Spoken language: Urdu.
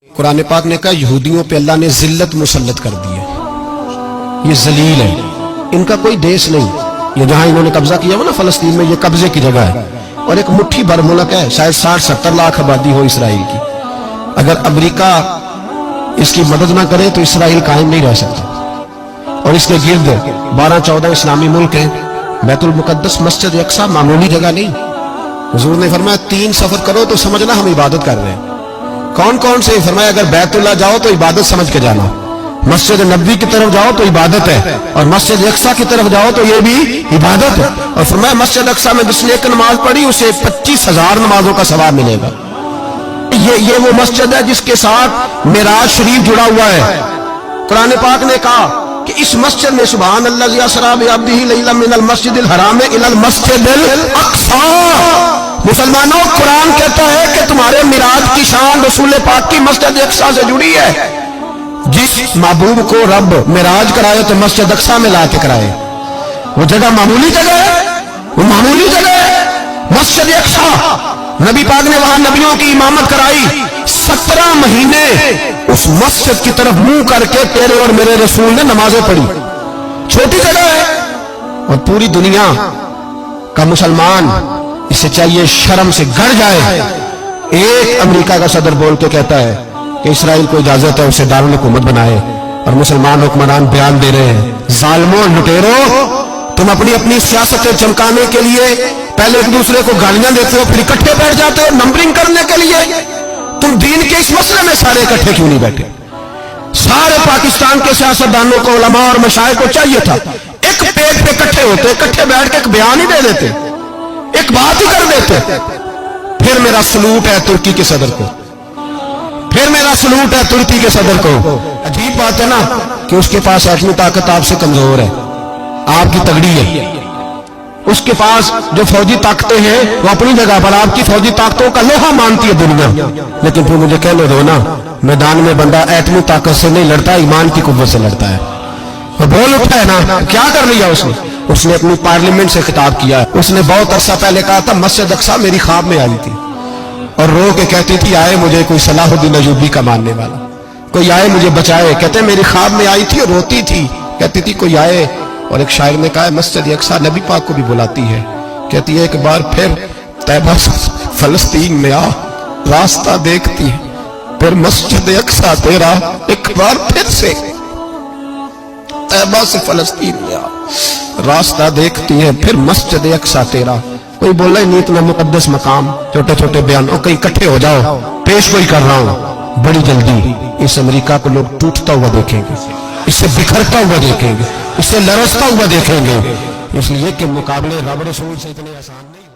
قرآن پاک نے کہا یہودیوں پہ اللہ نے ذلت مسلط کر دی ہے، یہ ذلیل ہے، ان کا کوئی دیش نہیں، یہ جہاں انہوں نے قبضہ کیا ہوا نا فلسطین میں، یہ قبضے کی جگہ ہے اور ایک مٹھی بھر ملک ہے، شاید 60-70 لاکھ آبادی ہو اسرائیل کی۔ اگر امریکہ اس کی مدد نہ کرے تو اسرائیل قائم نہیں رہ سکتا، اور اس کے گرد 12-14 اسلامی ملک ہیں۔ بیت المقدس مسجد اقصی معمولی جگہ نہیں، حضور نے فرمایا 3 سفر کرو تو سمجھنا ہم عبادت کر رہے ہیں۔ کون کون سے؟ فرمایا اگر بیت اللہ جاؤ تو عبادت سمجھ کے جانا، مسجد نبوی کی طرف جاؤ تو عبادت ہے، اور مسجد اقصی کی طرف جاؤ تو یہ بھی عبادت ہے۔ اور فرمایا مسجد اقصی میں جس نے ایک نماز پڑھی اسے 25,000 نمازوں کا ثواب ملے گا۔ یہ وہ مسجد ہے جس کے ساتھ معراج شریف جڑا ہوا ہے۔ قرآن پاک نے کہا کہ اس مسجد میں سبحان اللہ اسریٰ بعبدہ لیلا من المسجد الحرام الی المسجد الاقصی۔ مسلمانوں، قرآن کہتا ہے کہ تمہارے معراج کی شان رسول پاک کی مسجد اقصی سے جڑی ہے۔ جس محبوب کو رب معراج کرائے تو مسجد اقصی میں لا کے کرائے۔ وہ جگہ معمولی جگہ ہے، وہ معمولی جگہ ہے مسجد اقصی۔ نبی پاک نے وہاں نبیوں کی امامت کرائی، 17 مہینے اس مسجد کی طرف منہ کر کے تیرے اور میرے رسول نے نمازیں پڑھی۔ چھوٹی جگہ ہے، اور پوری دنیا کا مسلمان اسے چاہیے شرم سے گڑ جائے۔ ایک امریکہ کا صدر بول کے کہتا ہے کہ اسرائیل کو اجازت ہے اسے دارالحکومت بنائے، اور مسلمان حکمران بیان دے رہے ہیں ظالموں، لٹیروں، تم اپنی سیاستیں چمکانے کے لیے پہلے ایک دوسرے کو گالیاں دیتے ہو، پھر اکٹھے بیٹھ جاتے ہو نمبرنگ کرنے کے لیے۔ تم دین کے اس مسئلے میں سارے اکٹھے کیوں نہیں بیٹھے؟ سارے پاکستان کے سیاستدانوں کو، علماء اور مشائخ کو چاہیے تھا ایک پیٹ پہ اکٹھے ہوتے، اکٹھے بیٹھ کے ایک بیان ہی دے دیتے، ایک بات ہی کر دیتے۔ پھر میرا سلوٹ ہے ترکی کے صدر کو، پھر میرا سلوٹ ہے ترکی کے صدر کو۔ عجیب بات ہے نا کہ اس کے پاس ایٹمی طاقت آپ سے کمزور ہے، آپ کی تگڑی ہے۔ اس کے پاس جو فوجی طاقتیں ہیں وہ اپنی جگہ پر آپ کی فوجی طاقتوں کا لوہا مانتی ہے دنیا، لیکن پھر مجھے کہنے دو نا، میدان میں بندہ ایٹمی طاقت سے نہیں لڑتا، ایمان کی قوت سے لڑتا ہے۔ وہ بول اٹھا ہے نا، کیا کر لیا اس نے اپنی پارلیمنٹ سے خطاب کیا۔ اس نے بہت عرصہ پہلے کہا تھا مسجد اقصی میری خواب میں آئی تھی، اور رو کے کہتی تھی آئے مجھے کوئی صلاح الدین ایوبی کا ماننے والا، کوئی آئے مجھے بچائے۔ کہتے میری خواب میں آئی تھی اور روتی تھی، کہتی تھی کوئی آئے۔ اور ایک شاعر نے کہا ہے مسجد اقصی نبی پاک کو بھی بلاتی ہے، کہتی ہے ایک بار پھر طیبہ فلسطین میں آ، راستہ دیکھتی ہے پھر مسجد اقصی تیرا، ایک بار پھر سے طیبہ سے فلسطین میں آ، راستہ دیکھتی ہے پھر مسجد اقصی تیرا۔ کوئی بولا ہی نہیں اتنا مقدس مقام، چھوٹے چھوٹے بیان، اور کہیں اکٹھے ہو جاؤ، پیش کوئی کر رہا ہوں بڑی جلدی اس امریکہ کو لوگ ٹوٹتا ہوا دیکھیں گے، اسے بکھرتا ہوا دیکھیں گے، اسے لرزتا ہوا دیکھیں گے، اس لیے کہ مقابلے رب رسول سے اتنے آسان نہیں۔